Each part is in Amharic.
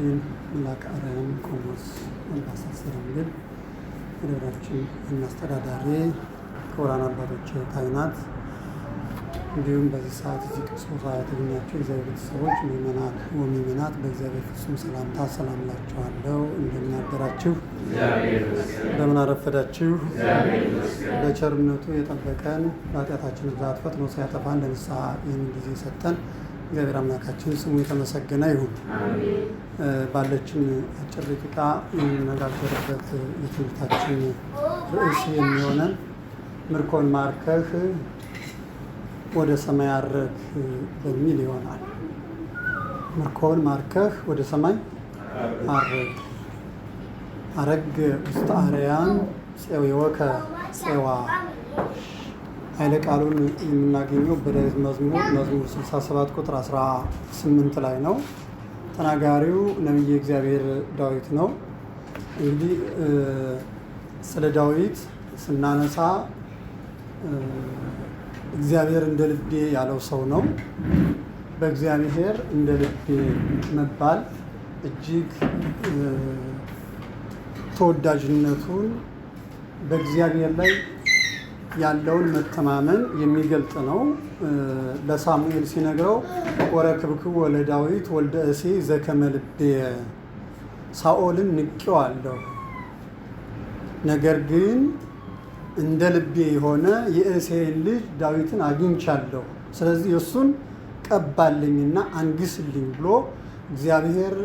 አባታችን መልአከ አርያም ቆሞስ አባ አሳሰረ እንግል የደብራችን አስተዳዳሪ፣ ክቡራን አባቶች፣ ካህናት እንዲሁም በዚህ ሰዓት እዚህ ቅዱስ ቦታ የተገኛችሁ የእግዚአብሔር ቤተሰቦች ምእመናን ወምእመናት በእግዚአብሔር ፍጹም ሰላምታ ሰላም እላችኋለሁ። እንደምን አደራችሁ? እንደምን አረፈዳችሁ? በቸርነቱ የጠበቀን በኃጢአታችን ብዛት ፈጥኖ ሳያጠፋን ለንስሐ ይህን ጊዜ ሰጠን እግዚአብሔር አምላካችን ስሙ የተመሰገነ ይሁን። ባለችን አጭር ደቂቃ የምንነጋገርበት የትምህርታችን ርዕስ የሚሆነን ምርኮን ማርከህ ወደ ሰማይ አረግ በሚል ይሆናል። ምርኮን ማርከህ ወደ ሰማይ አረግ። አረግ ውስጥ አርያም ፄወከ ፄዋ ኃይለ ቃሉን የምናገኘው በዳዊት መዝሙር 67 ቁጥር 18 ላይ ነው። ተናጋሪው ነቢየ እግዚአብሔር ዳዊት ነው። እንግዲህ ስለ ዳዊት ስናነሳ እግዚአብሔር እንደ ልቤ ያለው ሰው ነው። በእግዚአብሔር እንደ ልቤ መባል እጅግ ተወዳጅነቱን በእግዚአብሔር ላይ ያለውን መተማመን የሚገልጥ ነው። ለሳሙኤል ሲነግረው ወረክብክው ወለዳዊት ወልደ እሴይ ዘከመ ልቤ፣ ሳኦልን ንቄዋለሁ፣ ነገር ግን እንደ ልቤ የሆነ የእሴይን ልጅ ዳዊትን አግኝቻለሁ፣ ስለዚህ እሱን ቀባልኝና አንግስልኝ ብሎ እግዚአብሔር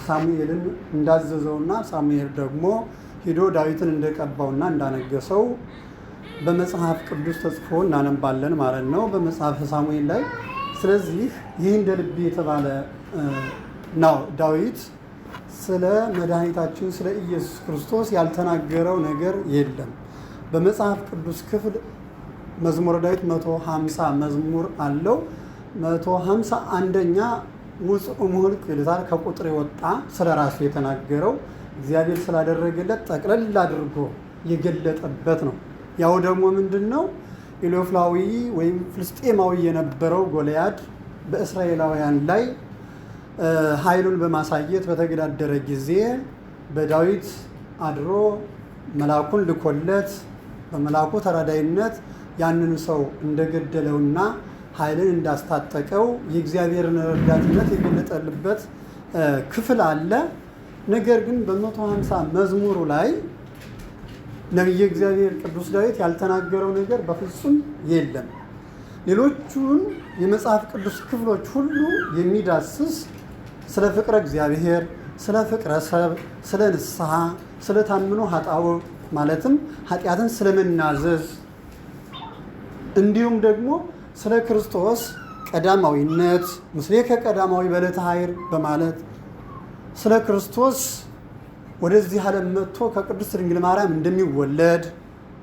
ሳሙኤልን እንዳዘዘውና ሳሙኤል ደግሞ ሂዶ ዳዊትን እንደቀባውና እንዳነገሰው በመጽሐፍ ቅዱስ ተጽፎ እናነባለን ማለት ነው፣ በመጽሐፍ ሳሙኤል ላይ። ስለዚህ ይህ እንደ ልቤ የተባለ ነው። ዳዊት ስለ መድኃኒታችን ስለ ኢየሱስ ክርስቶስ ያልተናገረው ነገር የለም። በመጽሐፍ ቅዱስ ክፍል መዝሙረ ዳዊት 150 መዝሙር አለው። 151ኛ ውፅእ እምኆልቅ ይሉታል፣ ከቁጥር የወጣ ስለ ራሱ የተናገረው እግዚአብሔር ስላደረገለት ጠቅለል አድርጎ የገለጠበት ነው። ያው ደግሞ ምንድን ነው? ኢሎፍላዊ ወይም ፍልስጤማዊ የነበረው ጎልያድ በእስራኤላውያን ላይ ኃይሉን በማሳየት በተገዳደረ ጊዜ በዳዊት አድሮ መልአኩን ልኮለት በመልአኩ ተራዳይነት ያንን ሰው እንደገደለውና ኃይልን እንዳስታጠቀው የእግዚአብሔርን ረዳትነት የገለጠልበት ክፍል አለ። ነገር ግን በ150 መዝሙሩ ላይ ነቢየ እግዚአብሔር ቅዱስ ዳዊት ያልተናገረው ነገር በፍጹም የለም። ሌሎቹን የመጽሐፍ ቅዱስ ክፍሎች ሁሉ የሚዳስስ ስለ ፍቅረ እግዚአብሔር፣ ስለ ፍቅረ ሰብ፣ ስለ ንስሐ፣ ስለ ታምኖ ኃጣው ማለትም ኃጢአትን ስለመናዘዝ እንዲሁም ደግሞ ስለ ክርስቶስ ቀዳማዊነት ምስሌከ ቀዳማዊ በዕለተ ኃይር በማለት ስለ ክርስቶስ ወደዚህ ዓለም መጥቶ ከቅድስት ድንግል ማርያም እንደሚወለድ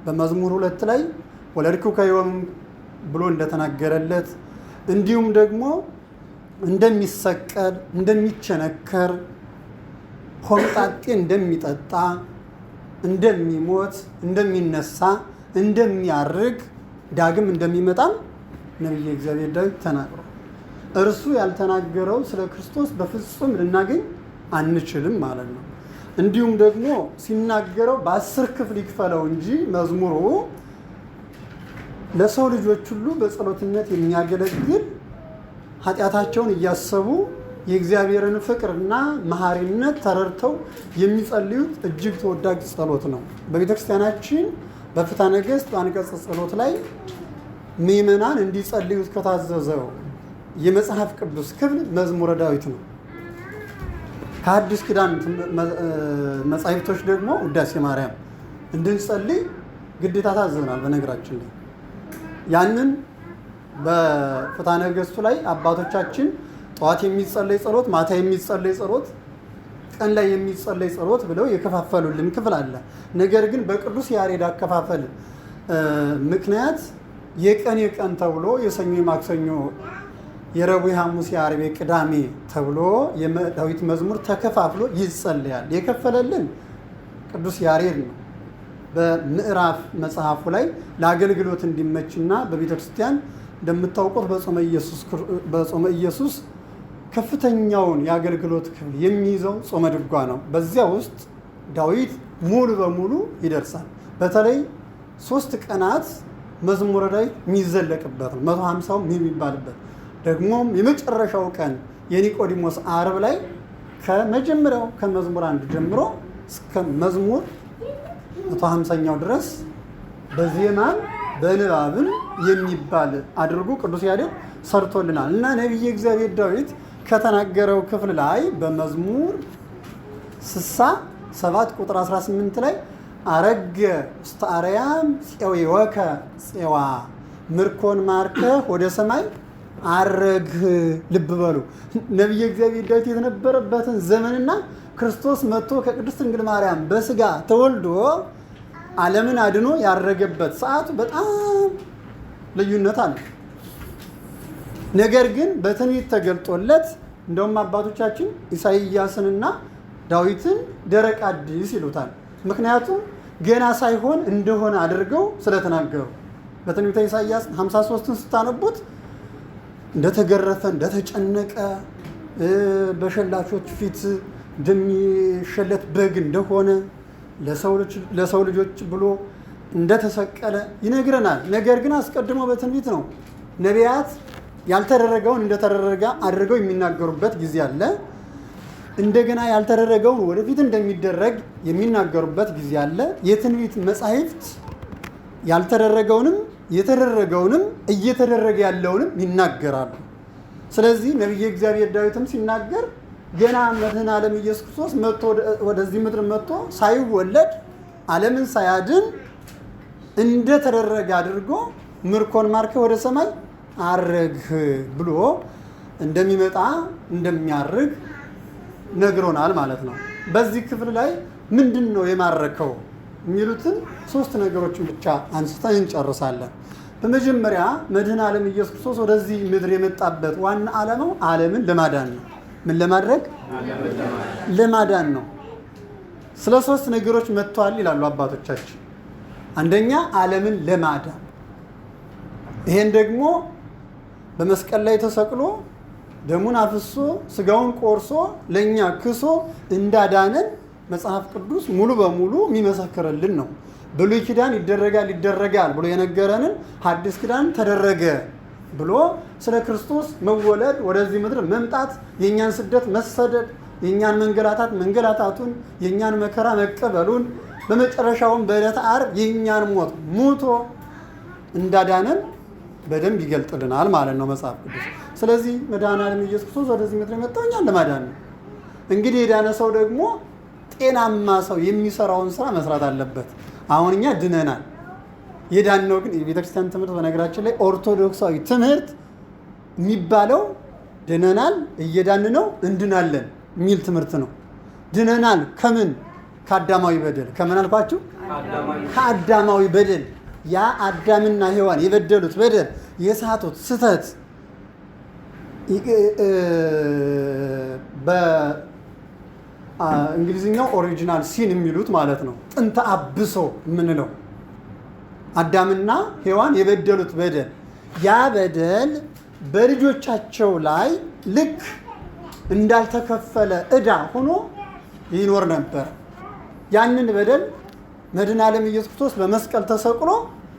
በመዝሙር 2 ላይ ወለድኩከ ዮም ብሎ እንደተናገረለት እንዲሁም ደግሞ እንደሚሰቀል፣ እንደሚቸነከር፣ ሆምጣጤ እንደሚጠጣ፣ እንደሚሞት፣ እንደሚነሳ፣ እንደሚያርግ፣ ዳግም እንደሚመጣም ነቢየ እግዚአብሔር ዳዊት ተናግሯል። እርሱ ያልተናገረው ስለ ክርስቶስ በፍጹም ልናገኝ አንችልም ማለት ነው። እንዲሁም ደግሞ ሲናገረው በ10 ክፍል ይክፈለው እንጂ መዝሙሩ ለሰው ልጆች ሁሉ በጸሎትነት የሚያገለግል ኃጢአታቸውን እያሰቡ የእግዚአብሔርን ፍቅርና መሐሪነት ተረድተው የሚጸልዩት እጅግ ተወዳጅ ጸሎት ነው። በቤተክርስቲያናችን በፍትሐ ነገሥት በአንቀጸ ጸሎት ላይ ምእመናን እንዲጸልዩት ከታዘዘው የመጽሐፍ ቅዱስ ክፍል መዝሙረ ዳዊት ነው። ከአዲስ ኪዳን መጻሕፍቶች ደግሞ ውዳሴ ማርያም እንድንጸልይ ግዴታ ታዘናል። በነገራችን ላይ ያንን በፍትሐ ነገሥቱ ላይ አባቶቻችን ጠዋት የሚጸለይ ጸሎት፣ ማታ የሚጸለይ ጸሎት፣ ቀን ላይ የሚጸለይ ጸሎት ብለው የከፋፈሉልን ክፍል አለ። ነገር ግን በቅዱስ ያሬድ አከፋፈል ምክንያት የቀን የቀን ተብሎ የሰኞ የማክሰኞ የረቡዕ ሐሙስ የዓርብ ቅዳሜ ተብሎ የዳዊት መዝሙር ተከፋፍሎ ይጸለያል። የከፈለልን ቅዱስ ያሬድ ነው። በምዕራፍ መጽሐፉ ላይ ለአገልግሎት እንዲመችና በቤተ ክርስቲያን እንደምታውቁት በጾመ ኢየሱስ ከፍተኛውን የአገልግሎት ክፍል የሚይዘው ጾመ ድጓ ነው። በዚያ ውስጥ ዳዊት ሙሉ በሙሉ ይደርሳል። በተለይ 3 ቀናት መዝሙረ ዳዊት የሚዘለቅበት ነው። 150 የሚባልበት ደግሞም የመጨረሻው ቀን የኒቆዲሞስ ዓርብ ላይ ከመጀመሪያው ከመዝሙር 1 ጀምሮ እስከ መዝሙር 150ኛው ድረስ በዜማም በንባብም የሚባል አድርጎ ቅዱስ ያሬድ ሰርቶልናል እና ነቢየ እግዚአብሔር ዳዊት ከተናገረው ክፍል ላይ በመዝሙር 67 ቁጥር 18 ላይ አረገ ውስተ አርያም ፄዊወከ ፄዋ ምርኮን ማርከህ ወደ ሰማይ አረግህ። ልብ በሉ ነቢየ እግዚአብሔር ዳዊት የተነበረበትን ዘመንና ክርስቶስ መጥቶ ከቅድስት ድንግል ማርያም በስጋ ተወልዶ ዓለምን አድኖ ያረገበት ሰዓቱ በጣም ልዩነት አለ። ነገር ግን በትንቢት ተገልጦለት እንደውም አባቶቻችን ኢሳይያስንና ዳዊትን ደረቅ አዲስ ይሉታል። ምክንያቱም ገና ሳይሆን እንደሆነ አድርገው ስለተናገሩ። በትንቢተ ኢሳይያስ 53ን ስታነቡት እንደተገረፈ እንደተጨነቀ በሸላቾች ፊት እንደሚሸለት በግ እንደሆነ ለሰው ልጆች ብሎ እንደተሰቀለ ይነግረናል። ነገር ግን አስቀድሞ በትንቢት ነው ነቢያት ያልተደረገውን እንደተደረገ አድርገው የሚናገሩበት ጊዜ አለ። እንደገና ያልተደረገውን ወደፊት እንደሚደረግ የሚናገሩበት ጊዜ አለ። የትንቢት መጻሕፍት ያልተደረገውንም የተደረገውንም እየተደረገ ያለውንም ይናገራሉ። ስለዚህ ነቢየ እግዚአብሔር ዳዊትም ሲናገር ገና መድኃኔ ዓለም ኢየሱስ ክርስቶስ መጥቶ ወደዚህ ምድር መጥቶ ሳይወለድ ዓለምን ሳያድን እንደተደረገ አድርጎ ምርኮን ማርከህ ወደ ሰማይ አረግህ ብሎ እንደሚመጣ እንደሚያርግ ነግሮናል ማለት ነው። በዚህ ክፍል ላይ ምንድን ነው የማረከው የሚሉትን 3 ነገሮችን ብቻ አንስተን እንጨርሳለን። በመጀመሪያ መድኃኔ ዓለም ኢየሱስ ክርስቶስ ወደዚህ ምድር የመጣበት ዋና ዓላማው ዓለምን ለማዳን ነው። ምን ለማድረግ? ለማዳን ነው። ስለ 3 ነገሮች መጥቷል ይላሉ አባቶቻችን። አንደኛ ዓለምን ለማዳን፣ ይሄን ደግሞ በመስቀል ላይ ተሰቅሎ ደሙን አፍሶ ስጋውን ቆርሶ ለኛ ክሶ እንዳዳነን መጽሐፍ ቅዱስ ሙሉ በሙሉ የሚመሰክርልን ነው። ብሉይ ኪዳን ይደረጋል ብሎ የነገረንን ሐዲስ ኪዳን ተደረገ ብሎ ስለ ክርስቶስ መወለድ ወደዚህ ምድር መምጣት የኛን ስደት መሰደድ የኛን መንገላታቱን የኛን መከራ መቀበሉን በመጨረሻውም በዕለተ ዓርብ የኛን ሞት ሙቶ እንዳዳነን በደንብ ይገልጥልናል ማለት ነው መጽሐፍ ቅዱስ። ስለዚህ መድኃኔ ዓለም ኢየሱስ ክርስቶስ ወደዚህ ምድር የመጣው እኛን ለማዳን ነው። እንግዲህ የዳነ ሰው ደግሞ ጤናማ ሰው የሚሰራውን ስራ መስራት አለበት። አሁን እኛ ድነናል። የዳነው ግን የቤተክርስቲያን ትምህርት በነገራችን ላይ ኦርቶዶክሳዊ ትምህርት የሚባለው ድነናል፣ እየዳን ነው፣ እንድናለን የሚል ትምህርት ነው። ድነናል ከምን? ከአዳማዊ በደል። ከምን አልኳችሁ? ከአዳማዊ በደል። ያ አዳምና ሔዋን የበደሉት በደል የሳቱት ስተት በእንግሊዝኛው ኦሪጂናል ሲን የሚሉት ማለት ነው። ጥንተ አብሶ የምንለው አዳምና ሔዋን የበደሉት በደል፣ ያ በደል በልጆቻቸው ላይ ልክ እንዳልተከፈለ ዕዳ ሆኖ ይኖር ነበር። ያንን በደል መድኃኔ ዓለም ኢየሱስ ክርስቶስ በመስቀል ተሰቅሎ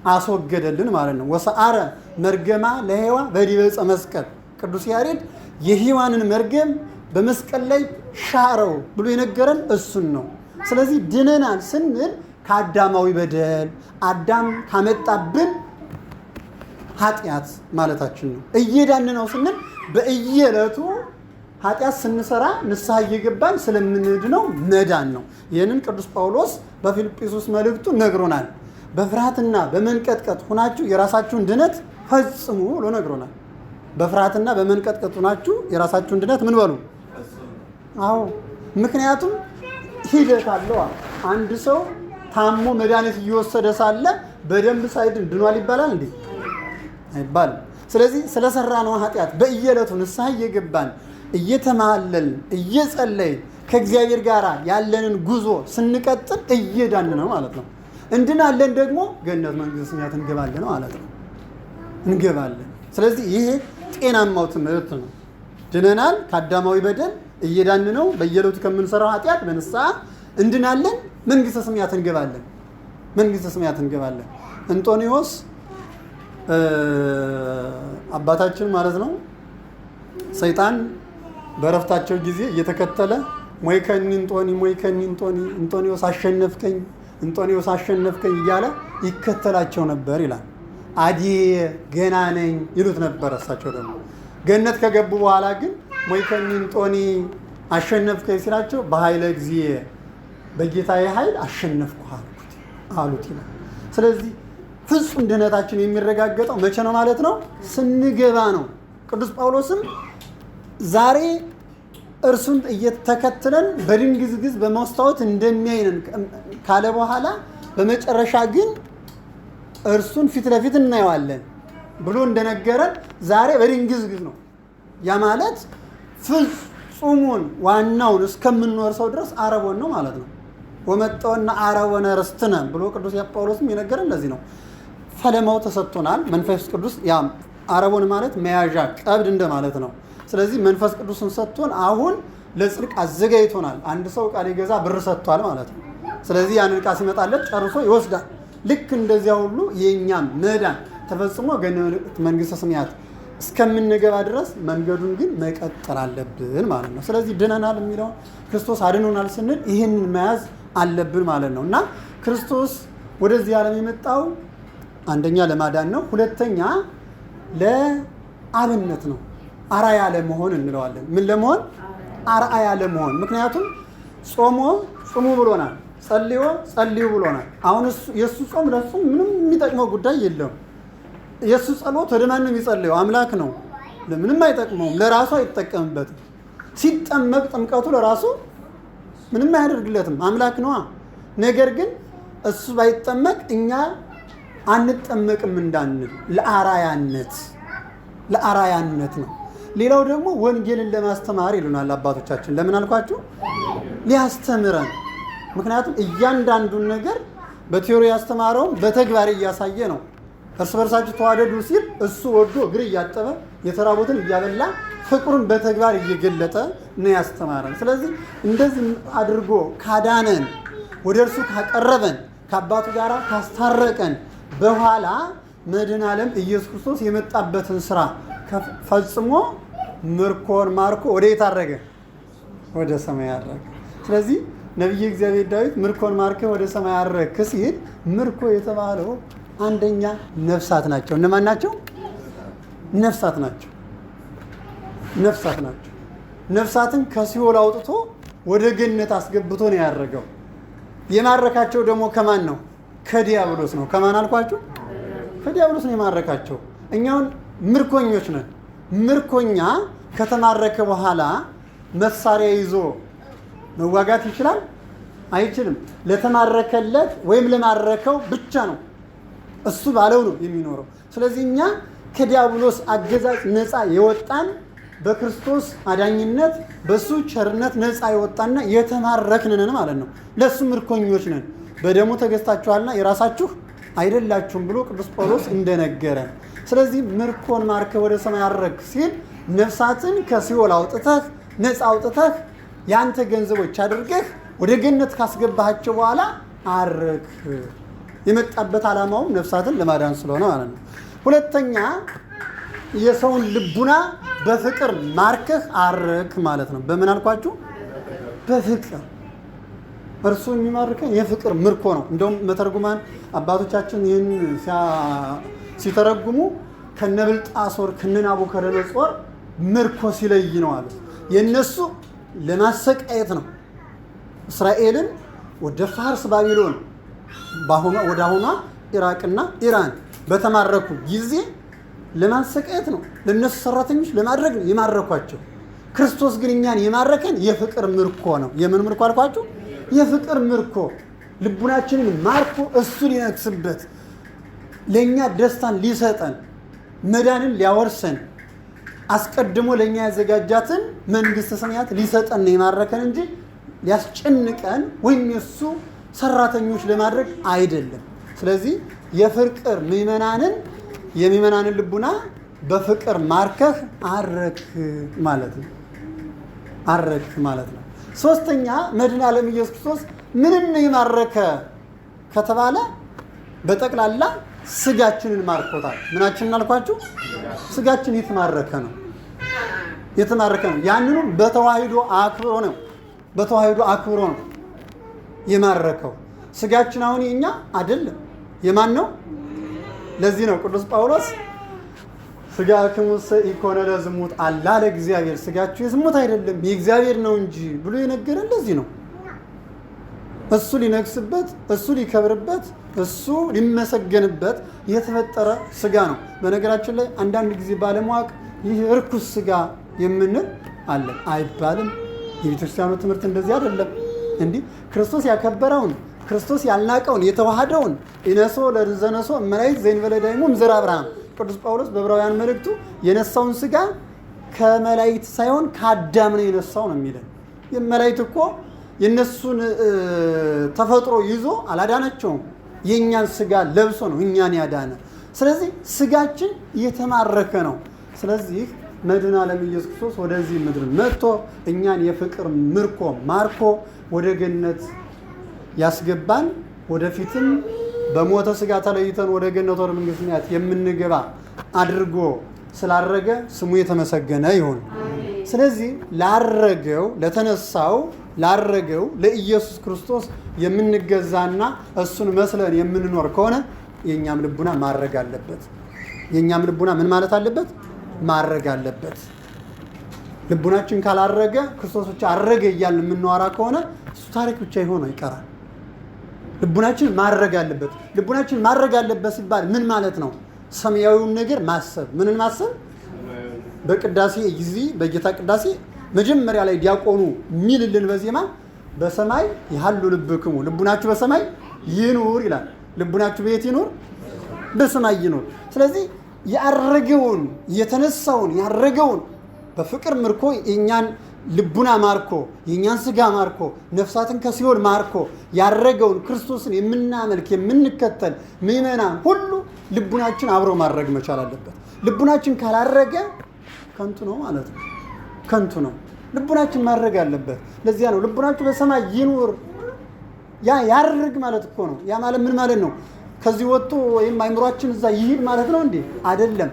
አስወገደልን ማለት ነው። ወሰአረ መርገማ ለሔዋን በዲበ ዕፀ መስቀል። ቅዱስ ያሬድ የሔዋንን መርገም በመስቀል ላይ ሻረው ብሎ የነገረን እሱን ነው። ስለዚህ ድነናል ስንል ከአዳማዊ በደል አዳም ካመጣብን ኃጢአት ማለታችን ነው። እየዳን ነው ስንል በእየዕለቱ ኃጢአት ስንሰራ ንስሐ እየገባን ስለምንድነው መዳን ነው። ይህንን ቅዱስ ጳውሎስ በፊልጵስዩስ መልእክቱ ነግሮናል። በፍርሃትና በመንቀጥቀጥ ሁናችሁ የራሳችሁን ድነት ፈጽሙ ብሎ ነግሮናል። በፍርሃትና በመንቀጥቀጥ ሁናችሁ የራሳችሁን ድነት ምን በሉ? አዎ፣ ምክንያቱም ሂደት አለዋ። አንድ ሰው ታሞ መድኃኒት እየወሰደ ሳለ በደንብ ሳይድን ድኗል ይባላል እንዴ? አይባልም። ስለዚህ ስለሰራነው ኃጢአት በየዕለቱ ንስሐ እየገባን እየተማለልን እየጸለይን ከእግዚአብሔር ጋር ያለንን ጉዞ ስንቀጥል እየዳን ነው ማለት ነው። እንድናለን ደግሞ ገነት መንግሥተ ሰማያት እንገባለን ማለት ነው። እንገባለን። ስለዚህ ይሄ ጤናማው ትምህርት ነው። ድነናል። ከአዳማዊ በደል እየዳን ነው። በየዕለቱ ከምንሰራው ኃጢአት በንስሐ እንድናለን። መንግስተ ሰማያት እንገባለን። መንግስተ ሰማያት እንገባለን። እንጦንዮስ አባታችን ማለት ነው ሰይጣን በረፍታቸው ጊዜ እየተከተለ ሞይከኒ እንጦኒ ሞይከኒ እንጦኒ እንጦንዮስ አሸነፍከኝ እንጦንዮስ አሸነፍከኝ እያለ ይከተላቸው ነበር ይላል። አዲ ገና ነኝ ይሉት ነበር። እሳቸው ደግሞ ገነት ከገቡ በኋላ ግን ሞይከኒ እንጦኒ አሸነፍከኝ ሲላቸው በኃይለ ጊዜ በጌታዬ ኃይል አሸነፍኩህ አሉት ይላል። ስለዚህ ፍጹም ድህነታችን የሚረጋገጠው መቼ ነው ማለት ነው? ስንገባ ነው። ቅዱስ ጳውሎስም ዛሬ እርሱን እየተከተለን በድንግዝግዝ በመስታወት እንደሚያይነን ካለ በኋላ በመጨረሻ ግን እርሱን ፊት ለፊት እናየዋለን ብሎ እንደነገረን ዛሬ በድንግዝግዝ ነው። ያ ማለት ፍጹሙን ዋናውን እስከምንወርሰው ድረስ አረቦን ነው ማለት ነው። ወመጣውና አረቦነ ርስትነ ብሎ ቅዱስ ጳውሎስም የነገረን ለዚህ ነው። ፈለማው ተሰጥቶናል። መንፈስ ቅዱስ ያ አረቦን ማለት መያዣ ቀብድ እንደማለት ነው። ስለዚህ መንፈስ ቅዱስን ሰጥቶን አሁን ለጽድቅ አዘጋጅቶናል። አንድ ሰው ዕቃ ሊገዛ ብር ሰጥቷል ማለት ነው። ስለዚህ ያንን ዕቃ ሲመጣለት ጨርሶ ይወስዳል። ልክ እንደዚያ ሁሉ የእኛም መዳን ተፈጽሞ መንግስተ ሰማያት እስከምንገባ ድረስ መንገዱን ግን መቀጠል አለብን ማለት ነው። ስለዚህ ድነናል የሚለው ክርስቶስ አድኖናል ስንል ይህንን መያዝ አለብን ማለት ነው። እና ክርስቶስ ወደዚህ ዓለም የመጣው አንደኛ ለማዳን ነው። ሁለተኛ ለአብነት ነው። አርአያ ለመሆን እንለዋለን። ምን ለመሆን? አርአያ ለመሆን። ምክንያቱም ጾሞ ጾሙ ብሎናል፣ ጸልዮ ጸልዩ ብሎናል። አሁን የእሱ ጾም ለሱ ምንም የሚጠቅመው ጉዳይ የለውም። የእሱ ጸሎት ወደ ማን ነው የሚጸልየው? አምላክ ነው። ለምንም አይጠቅመውም፣ ለራሱ አይጠቀምበትም። ሲጠመቅ ጥምቀቱ ለራሱ ምንም አያደርግለትም፣ አምላክ ነዋ። ነገር ግን እሱ ባይጠመቅ እኛ አንጠመቅም እንዳንል ለአርአያነት ነው። ሌላው ደግሞ ወንጌልን ለማስተማር ይሉናል አባቶቻችን። ለምን አልኳችሁ? ሊያስተምረን። ምክንያቱም እያንዳንዱን ነገር በቲዮሪ ያስተማረውን በተግባር እያሳየ ነው። እርስ በርሳችሁ ተዋደዱ ሲል እሱ ወዶ እግር እያጠበ የተራቡትን እያበላ ፍቅሩን በተግባር እየገለጠ ነው ያስተማረን። ስለዚህ እንደዚህ አድርጎ ካዳነን፣ ወደ እርሱ ካቀረበን፣ ከአባቱ ጋር ካስታረቀን በኋላ መድኃኔ ዓለም ኢየሱስ ክርስቶስ የመጣበትን ስራ ፈጽሞ ምርኮን ማርኮ ወደ የት አረገ? ወደ ሰማይ አረገ። ስለዚህ ነቢየ እግዚአብሔር ዳዊት ምርኮን ማርከ ወደ ሰማይ አረግክ ሲል ምርኮ የተባለው አንደኛ ነፍሳት ናቸው። እነማን ናቸው? ነፍሳት ናቸው። ነፍሳት ናቸው። ነፍሳትን ከሲኦል አውጥቶ ወደ ገነት አስገብቶ ነው ያደረገው። የማረካቸው ደግሞ ከማን ነው? ከዲያብሎስ ነው። ከማን አልኳችሁ? ከዲያብሎስ ነው የማረካቸው። እኛውን ምርኮኞች ነን። ምርኮኛ ከተማረከ በኋላ መሳሪያ ይዞ መዋጋት ይችላል? አይችልም። ለተማረከለት ወይም ለማረከው ብቻ ነው እሱ ባለው ነው የሚኖረው። ስለዚህ እኛ ከዲያብሎስ አገዛዝ ነፃ የወጣን በክርስቶስ አዳኝነት በሱ ቸርነት ነፃ የወጣና የተማረክን ነን ማለት ነው። ለሱ ምርኮኞች ነን። በደሙ ተገዝታችኋልና የራሳችሁ አይደላችሁም ብሎ ቅዱስ ጳውሎስ እንደነገረን። ስለዚህ ምርኮን ማርከ ወደ ሰማይ አረግክ ሲል ነፍሳትን ከሲኦል አውጥተህ ነፃ አውጥተህ ያንተ ገንዘቦች አድርገህ ወደ ገነት ካስገባሃቸው በኋላ አረክ። የመጣበት ዓላማውም ነፍሳትን ለማዳን ስለሆነ ማለት ነው። ሁለተኛ የሰውን ልቡና በፍቅር ማርከህ አረክ ማለት ነው። በምን አልኳችሁ? በፍቅር። እርሱ የሚማርከን የፍቅር ምርኮ ነው። እንደውም መተርጉማን አባቶቻችን ይህን ሲተረጉሙ ከነብልጣሶር ከነናቡከደነጾር ምርኮ ሲለይ ነው አሉ። የእነሱ ለማሰቃየት ነው። እስራኤልን ወደ ፋርስ ባቢሎን ወደ አሁኗ ኢራቅና ኢራን በተማረኩ ጊዜ ለማሰቃየት ነው። ለነሱ ሰራተኞች ለማድረግ ነው የማረኳቸው። ክርስቶስ ግን እኛን የማረከን የፍቅር ምርኮ ነው። የምን ምርኮ አልኳችሁ? የፍቅር ምርኮ። ልቡናችንን ማርኮ እሱ ሊነግስበት፣ ለእኛ ደስታን ሊሰጠን፣ መዳንን ሊያወርሰን፣ አስቀድሞ ለእኛ ያዘጋጃትን መንግስተ ሰማያት ሊሰጠን ነው የማረከን እንጂ ሊያስጨንቀን ወይም የሱ ሰራተኞች ለማድረግ አይደለም። ስለዚህ የፍቅር ምዕመናንን ልቡና በፍቅር ማርከህ አረክ ማለት ነው። አረክ ማለት ነው። ሶስተኛ መድኃኔ ዓለም ኢየሱስ ክርስቶስ ምንን ነው የማረከ ከተባለ በጠቅላላ ስጋችንን ማርኮታል። ምናችንን አልኳችሁ? ስጋችን የተማረከ ነው። የተማረከ ነው። ያንንም በተዋሂዶ አክብሮ ነው። በተዋሂዶ አክብሮ ነው የማረከው። ስጋችን አሁን የኛ አይደለም። የማን ነው? ለዚህ ነው ቅዱስ ጳውሎስ ስጋክሙሰ ኢኮነ ለዝሙት አላ ለእግዚአብሔር፣ ስጋችሁ የዝሙት አይደለም የእግዚአብሔር ነው እንጂ ብሎ የነገረን ለዚህ ነው። እሱ ሊነግስበት፣ እሱ ሊከብርበት፣ እሱ ሊመሰገንበት የተፈጠረ ስጋ ነው። በነገራችን ላይ አንዳንድ ጊዜ ባለማወቅ ይህ እርኩስ ስጋ የምንል አለን። አይባልም። የቤተክርስቲያኑ ትምህርት እንደዚህ አይደለም። እንዲህ ክርስቶስ ያከበረውን ክርስቶስ ያልናቀውን የተዋሃደውን ኢነሶ ለዘነሶ መላእክት ዘእንበለ ዳይሙ እምዘራ አብርሃም ቅዱስ ጳውሎስ በዕብራውያን መልእክቱ የነሳውን ስጋ ከመላእክት ሳይሆን ከአዳም ነው የነሳው ነው የሚለን። የመላእክት እኮ የነሱን ተፈጥሮ ይዞ አላዳናቸውም። የእኛን ስጋ ለብሶ ነው እኛን ያዳነ። ስለዚህ ስጋችን የተማረከ ነው። ስለዚህ መድኃኔ ዓለም ኢየሱስ ክርስቶስ ወደዚህ ምድር መጥቶ እኛን የፍቅር ምርኮ ማርኮ ወደ ገነት ያስገባን፣ ወደፊትም በሞተ ስጋ ተለይተን ወደ ገነት ወደ መንግሥተ ሰማያት የምንገባ አድርጎ ስላረገ ስሙ የተመሰገነ ይሁን። ስለዚህ ላረገው ለተነሳው ላረገው ለኢየሱስ ክርስቶስ የምንገዛና እሱን መስለን የምንኖር ከሆነ የእኛም ልቡና ማረግ አለበት። የእኛም ልቡና ምን ማለት አለበት? ማረግ አለበት። ልቡናችን ካላረገ ክርስቶስ ብቻ አረገ እያልን የምናወራ ከሆነ እሱ ታሪክ ብቻ ይሆን ይቀራል። ልቡናችን ማረግ አለበት። ልቡናችን ማረግ አለበት ሲባል ምን ማለት ነው? ሰማያዊውን ነገር ማሰብ። ምንን ማሰብ? በቅዳሴ ጊዜ በጌታ ቅዳሴ መጀመሪያ ላይ ዲያቆኑ ሚልልን በዜማ በሰማይ ያሉ ልብክሙ፣ ልቡናችሁ በሰማይ ይኑር ይላል። ልቡናችሁ በየት ይኑር? በሰማይ ይኑር። ስለዚህ ያረገውን የተነሳውን ያረገውን በፍቅር ምርኮ የኛን ልቡና ማርኮ የኛን ስጋ ማርኮ ነፍሳትን ከሲኦል ማርኮ ያረገውን ክርስቶስን የምናመልክ የምንከተል ምእመናን ሁሉ ልቡናችን አብሮ ማድረግ መቻል አለበት። ልቡናችን ካላረገ ከንቱ ነው ማለት ነው። ከንቱ ነው። ልቡናችን ማድረግ አለበት። ለዚያ ነው ልቡናችሁ በሰማይ ይኑር። ያ ያርግ ማለት እኮ ነው። ያ ማለት ምን ማለት ነው? ከዚህ ወጥቶ ወይም አይምሯችን እዛ ይሂድ ማለት ነው እንዴ? አይደለም።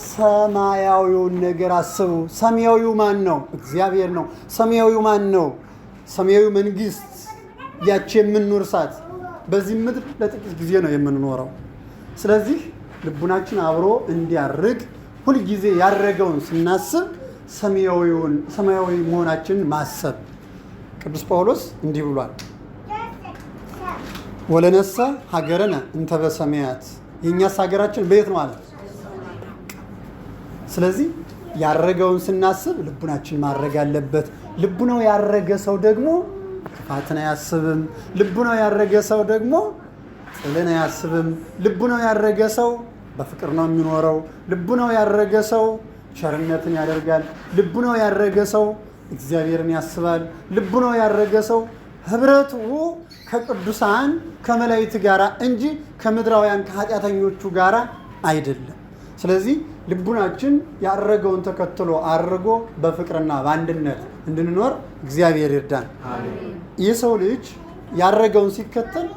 ሰማያዊውን ነገር አስቡ። ሰማያዊው ማን ነው? እግዚአብሔር ነው። ሰማያዊው ማን ነው? ሰማያዊ መንግስት፣ ያቺ የምንኖርሳት በዚህ ምድር ለጥቂት ጊዜ ነው የምንኖረው። ስለዚህ ልቡናችን አብሮ እንዲያርግ ሁልጊዜ ያረገውን ስናስብ ሰማያዊ መሆናችንን ማሰብ። ቅዱስ ጳውሎስ እንዲህ ብሏል፣ ወለነሳ ሀገረነ እንተ በሰማያት፣ የእኛስ ሀገራችን በየት ነው አለ። ስለዚህ ያረገውን ስናስብ ልቡናችን ማድረግ አለበት። ልቡናው ያረገ ሰው ደግሞ ክፋትን አያስብም። ልቡናው ያረገ ሰው ደግሞ ጥልን አያስብም። ልቡናው ያረገ ሰው በፍቅር ነው የሚኖረው። ልቡናው ያረገ ሰው ቸርነትን ያደርጋል። ልቡናው ያረገ ሰው እግዚአብሔርን ያስባል። ልቡናው ያረገ ሰው ህብረቱ ከቅዱሳን ከመላእክት ጋር እንጂ ከምድራውያን ከኃጢአተኞቹ ጋር አይደለም። ስለዚህ ልቡናችን ያረገውን ተከትሎ አርጎ በፍቅርና በአንድነት እንድንኖር እግዚአብሔር ይርዳን። የሰው ልጅ ያረገውን ሲከተል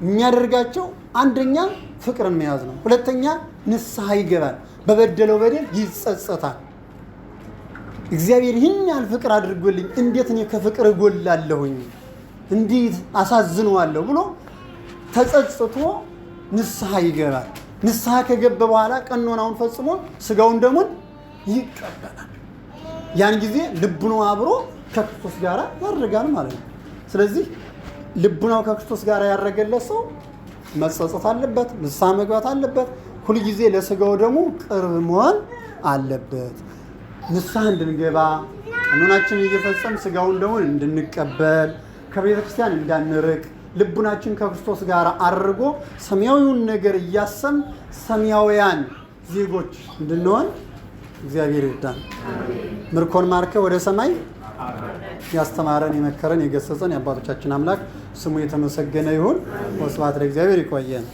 የሚያደርጋቸው አንደኛ ፍቅርን መያዝ ነው። ሁለተኛ ንስሐ ይገባል። በበደለው በደል ይጸጸታል። እግዚአብሔር ይህን ያህል ፍቅር አድርጎልኝ እንዴት እኔ ከፍቅር እጎላለሁኝ፣ እንዴት አሳዝነዋለሁ ብሎ ተጸጽቶ ንስሐ ይገባል። ንስሐ ከገባ በኋላ ቀኖናውን ፈጽሞ ስጋውን ደሙን ይቀበላል። ያን ጊዜ ልቡናው አብሮ ከክርስቶስ ጋር ያደርጋል ማለት ነው። ስለዚህ ልቡናው ከክርስቶስ ጋር ያደረገለት ሰው መጸጸት አለበት፣ ንስሐ መግባት አለበት። ሁልጊዜ ለስጋው ደሙ ቅርብ መሆን አለበት። ንስሐ እንድንገባ ቀኖናችንን እየፈጸም ስጋውን ደሙን እንድንቀበል ከቤተ ክርስቲያን እንዳንርቅ ልቡናችን ከክርስቶስ ጋር አድርጎ ሰማያዊውን ነገር እያሰም ሰማያውያን ዜጎች እንድንሆን እግዚአብሔር ይርዳን። ምርኮን ማርከ ወደ ሰማይ ያስተማረን የመከረን የገሰጸን የአባቶቻችን አምላክ ስሙ የተመሰገነ ይሁን። ወስብሐት ለእግዚአብሔር። ይቆየን።